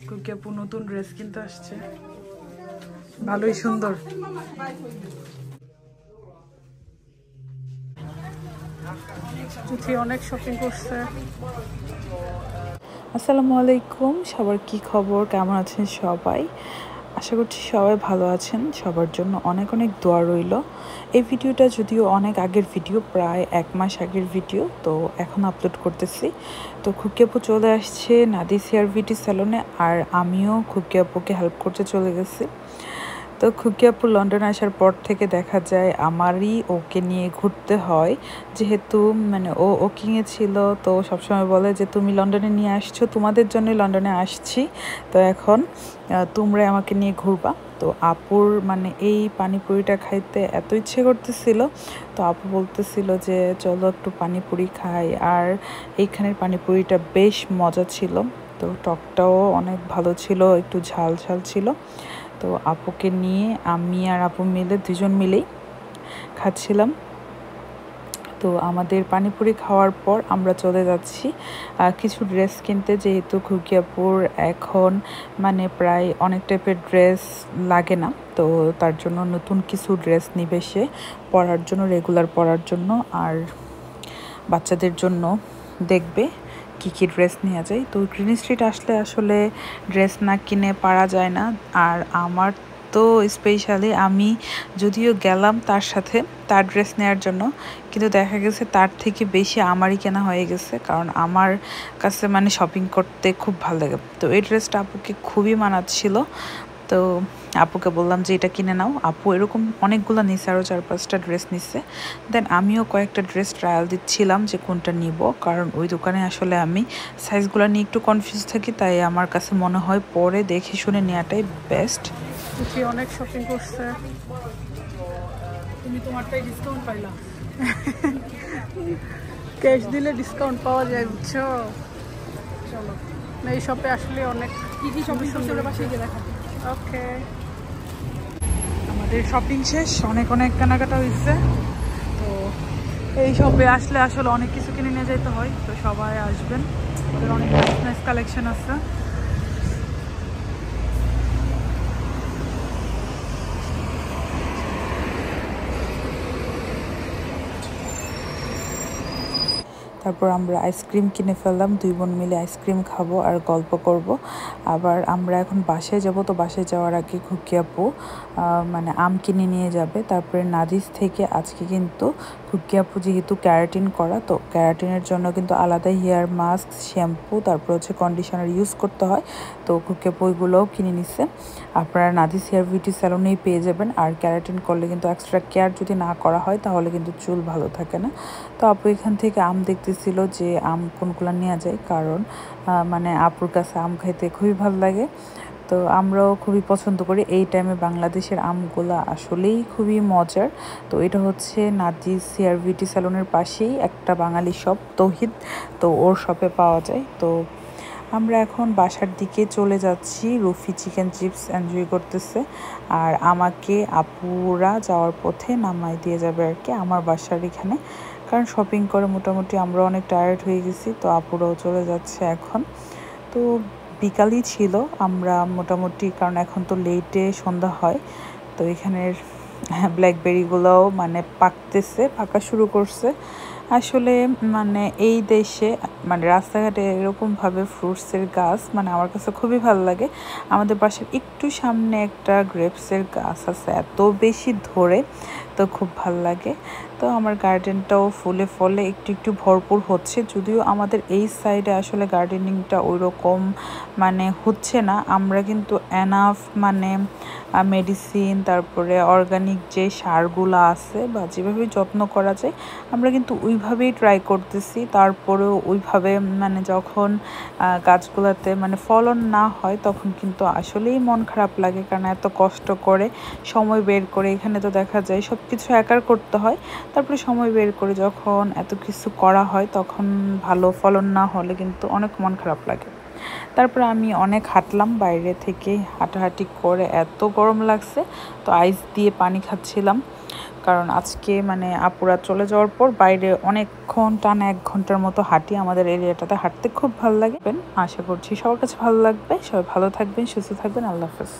কুকিয়াপু নতুন ড্রেস কিনতে আসছে, ভালোই সুন্দর। অনেক শপিং করছে। আসসালামু আলাইকুম, সবার কি খবর, কেমন আছেন সবাই? আশা করছি সবাই ভালো আছেন। সবার জন্য অনেক অনেক দোয়া রইল। এই ভিডিওটা যদিও অনেক আগের ভিডিও, প্রায় 1 মাস আগের ভিডিও, তো এখন আপলোড করতেছি। তো খুকিয়াপু চলে আসছে নাদিস হেয়ার বিউটি স্যালনে, আর আমিও খুকিয়াপুকে হেল্প করতে চলে গেছি। তো খুকিয়াপু লন্ডন আসার পর থেকে দেখা যায় আমারই ওকে নিয়ে ঘুরতে হয়, যেহেতু মানে ও ওকিংয়ে ছিল। তো সবসময় বলে যে তুমি লন্ডনে নিয়ে আসছো, তোমাদের জন্য লন্ডনে আসছি, তো এখন তোমরাই আমাকে নিয়ে ঘুরবা। তো আপুর মানে এই পানিপুরিটা খাইতে এত ইচ্ছে করতেছিল, তো আপু বলতেছিল যে চলো একটু পানিপুরি খাই। আর এইখানের পানিপুরিটা বেশ মজা ছিল, তো টকটাও অনেক ভালো ছিল, একটু ঝাল ঝাল ছিল। তো আপুকে নিয়ে আমি আর আপু মিলে দুজন মিলেই খাচ্ছিলাম। তো আমাদের পানিপুরি খাওয়ার পর আমরা চলে যাচ্ছি কিছু ড্রেস কিনতে, যেহেতু খুকিয়াপুর এখন মানে প্রায় অনেক টাইপের ড্রেস লাগে না, তো তার জন্য নতুন কিছু ড্রেস নিবে সে পরার জন্য, রেগুলার পরার জন্য। আর বাচ্চাদের জন্য দেখবে কী কী ড্রেস নেওয়া যায়। তো গ্রিন স্ট্রিট আসলে আসলে ড্রেস না কিনে পারা যায় না। আর আমার তো স্পেশালি আমি যদিও গেলাম তার সাথে তার ড্রেস নেওয়ার জন্য, কিন্তু দেখা গেছে তার থেকে বেশি আমারই কেনা হয়ে গেছে, কারণ আমার কাছে মানে শপিং করতে খুব ভালো লাগে। তো এই ড্রেসটা আপুকে খুবই মানাচ্ছিল, তো আপুকে বললাম যে এটা কিনে নাও। আপু এরকম অনেকগুলো নিচ্ছে, আরও 4-5টা ড্রেস নিচ্ছে। দেন আমিও কয়েকটা ড্রেস ট্রায়াল দিচ্ছিলাম যে কোনটা নিব, কারণ ওই দোকানে আসলে আমি সাইজগুলো নিয়ে একটু কনফিউজ থাকি, তাই আমার কাছে মনে হয় পরে দেখে শুনে নেওয়াটাই বেস্ট। অনেক শপিং করছে। তুমি তোমারটাই ডিসকাউন্ট পাইলা। ক্যাশ দিলে ডিসকাউন্ট পাওয়া যায়, বুঝছো? চলো, এই শপে আসলে অনেক কি কি শপিং সুন্দর বাসায় গিয়ে দেখা। ওকে, আমাদের শপিং শেষ, অনেক অনেক কেনাকাটা হয়েছে। তো এই শপে আসলে আসলে অনেক কিছু কিনে নিয়ে যেতে হয়, তো সবাই আসবেন, ওদের অনেক নাইস নাইস কালেকশন আছে। তারপর আমরা আইসক্রিম কিনে ফেললাম, 2 বোন মিলে আইসক্রিম খাবো আর গল্প করব। আবার আমরা এখন বাসায় যাব, তো বাসায় যাওয়ার আগে খুকিয়াপু মানে আম কিনে নিয়ে যাবে। তারপরে নাদিস থেকে আজকে কিন্তু খুকিয়াপু যেহেতু ক্যারাটিন করা, তো ক্যারাটিনের জন্য কিন্তু আলাদা হেয়ার মাস্ক, শ্যাম্পু, তারপর হচ্ছে কন্ডিশনার ইউজ করতে হয়। তো খুকিয়াপু ওইগুলোও কিনে নিচ্ছে। আপনারা নাদিস হেয়ার বিউটি স্যালনেই পেয়ে যাবেন। আর ক্যারাটিন করলে কিন্তু এক্সট্রা কেয়ার যদি না করা হয় তাহলে কিন্তু চুল ভালো থাকে না। তো আপু এখান থেকে আম দেখতেছিল যে আম কোনগুলো নেওয়া যায়, কারণ মানে আপুর কাছে আম খাইতে খুবই ভালো লাগে। তো আমরাও খুবই পছন্দ করি। এই টাইমে বাংলাদেশের আমগুলা আসলেই খুবই মজার। তো এটা হচ্ছে নাদিস হেয়ার বিউটি স্যালনের পাশেই একটা বাঙালি শপ, তৌহিদ, তো ওর শপে পাওয়া যায়। তো আমরা এখন বাসার দিকে চলে যাচ্ছি। রুফি চিকেন চিপস এনজয় করতেছে, আর আমাকে আপুরা যাওয়ার পথে নামাই দিয়ে যাবে আর কি আমার বাসার এখানে, কারণ শপিং করে মোটামুটি আমরা অনেক টায়ার্ড হয়ে গেছি। তো আপুরাও চলে যাচ্ছে এখন। তো বিকালই ছিল, আমরা মোটামুটি, কারণ এখন তো লেটে সন্ধ্যা হয়, তো এখানের ব্ল্যাকবেরিগুলোও মানে পাকা শুরু করছে। আসলে মানে এই দেশে মানে রাস্তাঘাটে এরকমভাবে ফ্রুটসের গাছ মানে আমার কাছে খুবই ভালো লাগে। আমাদের বাসার একটু সামনে একটা গ্রেপসের গাছ আছে, এত বেশি ধরে, তো খুব ভালো লাগে। তো আমার গার্ডেনটাও ফুলে ফলে একটু একটু ভরপুর হচ্ছে, যদিও আমাদের এই সাইডে আসলে গার্ডেনিংটা ওই রকম মানে হচ্ছে না। আমরা কিন্তু এনাফ মানে মেডিসিন, তারপরে অর্গানিক যে সারগুলো আছে বা যেভাবে যত্ন করা যায় আমরা কিন্তু ওইভাবেই ট্রাই করতেছি। তারপরেও ওইভাবে মানে যখন গাছগুলোতে মানে ফলন না হয় তখন কিন্তু আসলেই মন খারাপ লাগে, কারণ এত কষ্ট করে সময় বের করে, এখানে তো দেখা যায় সব কিছু একার করতে হয়, তারপরে সময় বের করে যখন এত কিছু করা হয় তখন ভালো ফলন না হলে কিন্তু অনেক মন খারাপ লাগে। তারপর আমি অনেক হাঁটলাম, বাইরে থেকে হাঁটাহাঁটি করে এত গরম লাগছে, তো আইস দিয়ে পানি খাচ্ছিলাম। কারণ আজকে মানে আপুরা চলে যাওয়ার পর বাইরে অনেকক্ষণ টানা 1 ঘন্টার মতো হাঁটি। আমাদের এরিয়াটাতে হাঁটতে খুব ভালো লাগে। আশা করছি সবার কাছে ভালো লাগবে। সবাই ভালো থাকবেন, সুস্থ থাকবেন। আল্লাহ হাফেজ।